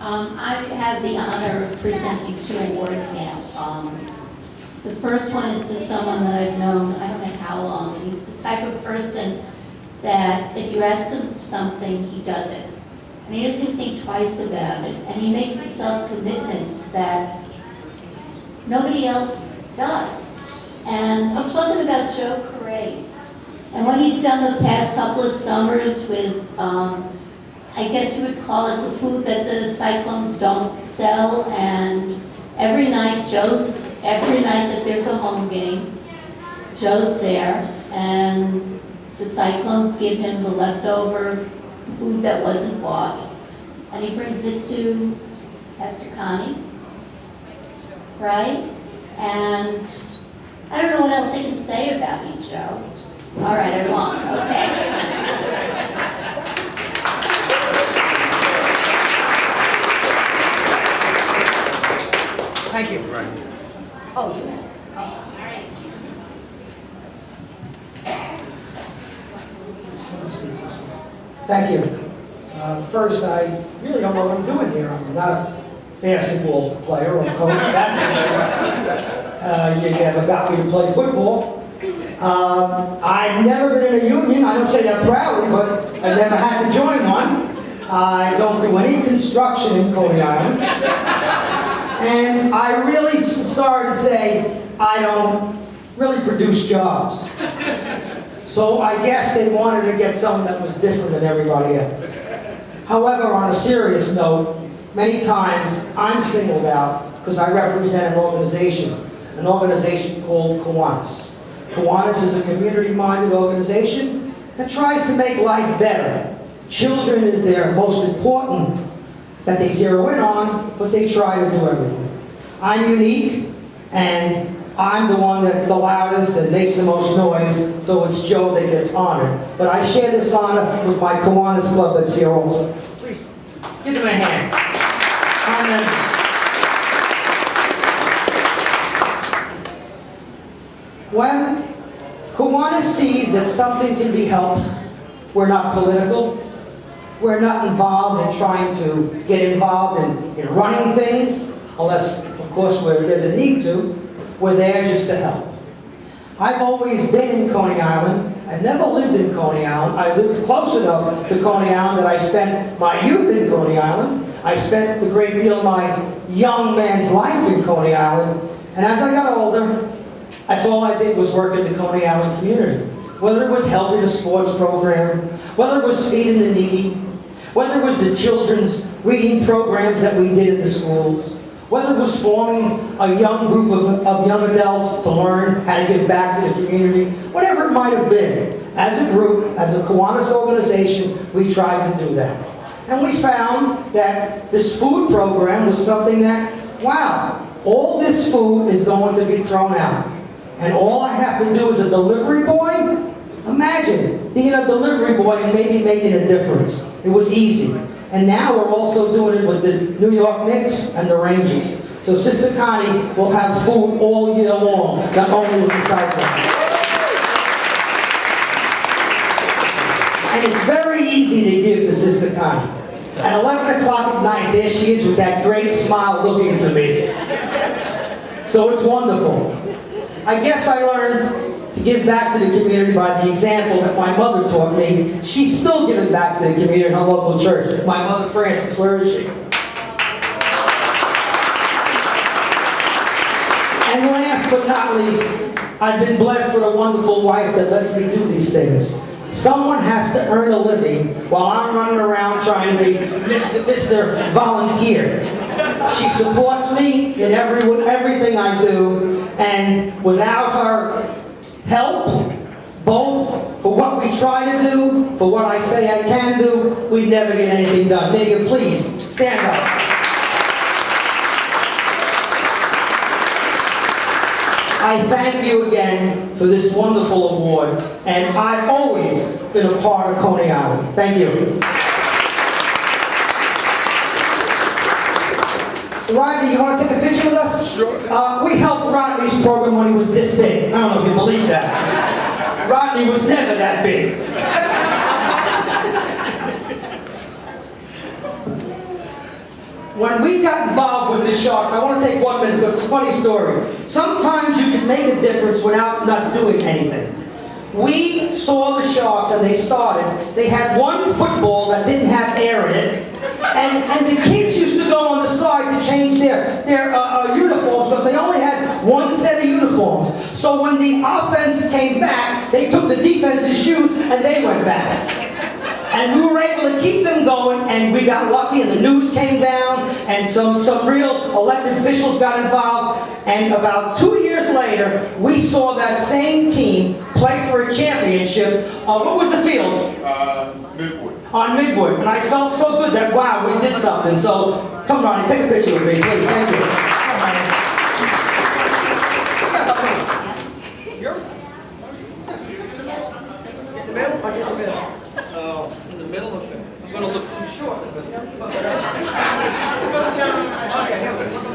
I have the honor of presenting 2 awards now. The first one is to someone that I've known, I don't know how long, and he's the type of person that if you ask him something, he does it. And he doesn't think twice about it, and he makes himself commitments that nobody else does. And I'm talking about Joe Corace. And what he's done the past couple of summers with, I guess you would call it the food that the Cyclones don't sell, and every night that there's a home game, Joe's there, and the Cyclones give him the leftover food that wasn't bought, and he brings it to Pastor Coney, right? And I don't know what else I can say about you, Joe. All right, I won't. Okay. Thank you, Frank. Oh, you have. Oh, all right. Thank you. First, I really don't know what I'm doing here. I'm not a basketball player or coach, that's for sure. You never got me to play football. I've never been in a union. I don't say that proudly, but I've never had to join one. I don't do any construction in Coney Island. And I really sorry to say, I don't really produce jobs. So I guess they wanted to get someone that was different than everybody else. However, on a serious note, many times I'm singled out because I represent an organization called Corace. Corace is a community-minded organization that tries to make life better. Children is their most important that they zero in on, but they try to do everything. I'm unique, and I'm the one that's the loudest and makes the most noise, so it's Joe that gets honored. But I share this honor with my Kiwanis Club that's here also. Please, give them a hand. When Kiwanis sees that something can be helped, we're not political, we're not involved in trying to get involved in running things, unless, of course, there's a need to. We're there just to help. I've always been in Coney Island. I've never lived in Coney Island. I lived close enough to Coney Island that I spent my youth in Coney Island. I spent a great deal of my young man's life in Coney Island. And as I got older, that's all I did was work in the Coney Island community. Whether it was helping a sports program, whether it was feeding the needy, whether it was the children's reading programs that we did in the schools, whether it was forming a young group of young adults to learn how to give back to the community, whatever it might have been. As a group, as a Kiwanis organization, we tried to do that. And we found that this food program was something that, wow, all this food is going to be thrown out. And all I have to do as a delivery boy, imagine being a delivery boy and maybe making a difference. It was easy. And now we're also doing it with the New York Knicks and the Rangers. So Sister Connie will have food all year long, not only with the Cyclones. And it's very easy to give to Sister Connie. At 11 o'clock at night, there she is with that great smile looking for me. So it's wonderful. I guess I learned to give back to the community by the example that my mother taught me. She's still giving back to the community in her local church. My mother, Frances, where is she? And last but not least, I've been blessed with a wonderful wife that lets me do these things. Someone has to earn a living while I'm running around trying to be Mr. Volunteer. She supports me in everything I do, and without her help, both for what we try to do, for what I say I can do, we never get anything done. Lydia, please, stand up. I thank you again for this wonderful award, and I've always been a part of Coney Island. Thank you. Rodney, you want to take a picture with us? Sure. We helped Rodney's program when he was this big. I don't know if you believe that. Rodney was never that big. when we got involved with the Sharks, I want to take 1 minute because it's a funny story. Sometimes you can make a difference without not doing anything. We saw the Sharks and they started. They had one football that didn't have air in it. And the kids used to go on the side to change their uniforms because they only had one set of uniforms. So when the offense came back, they took the defense's shoes and they went back. And we were able to keep them going, and we got lucky, and the news came down, and some real elected officials got involved. And about 2 years later, we saw that same team play for a championship. What was the field? Midwood. On Midwood. And I felt so good that, wow, we did something. So, come Ronnie, take a picture with me, please. Thank you. Come, Ronnie. You're? Get the middle? I'll get the middle. In the middle of it. I'm going to look too short. Okay, here we go.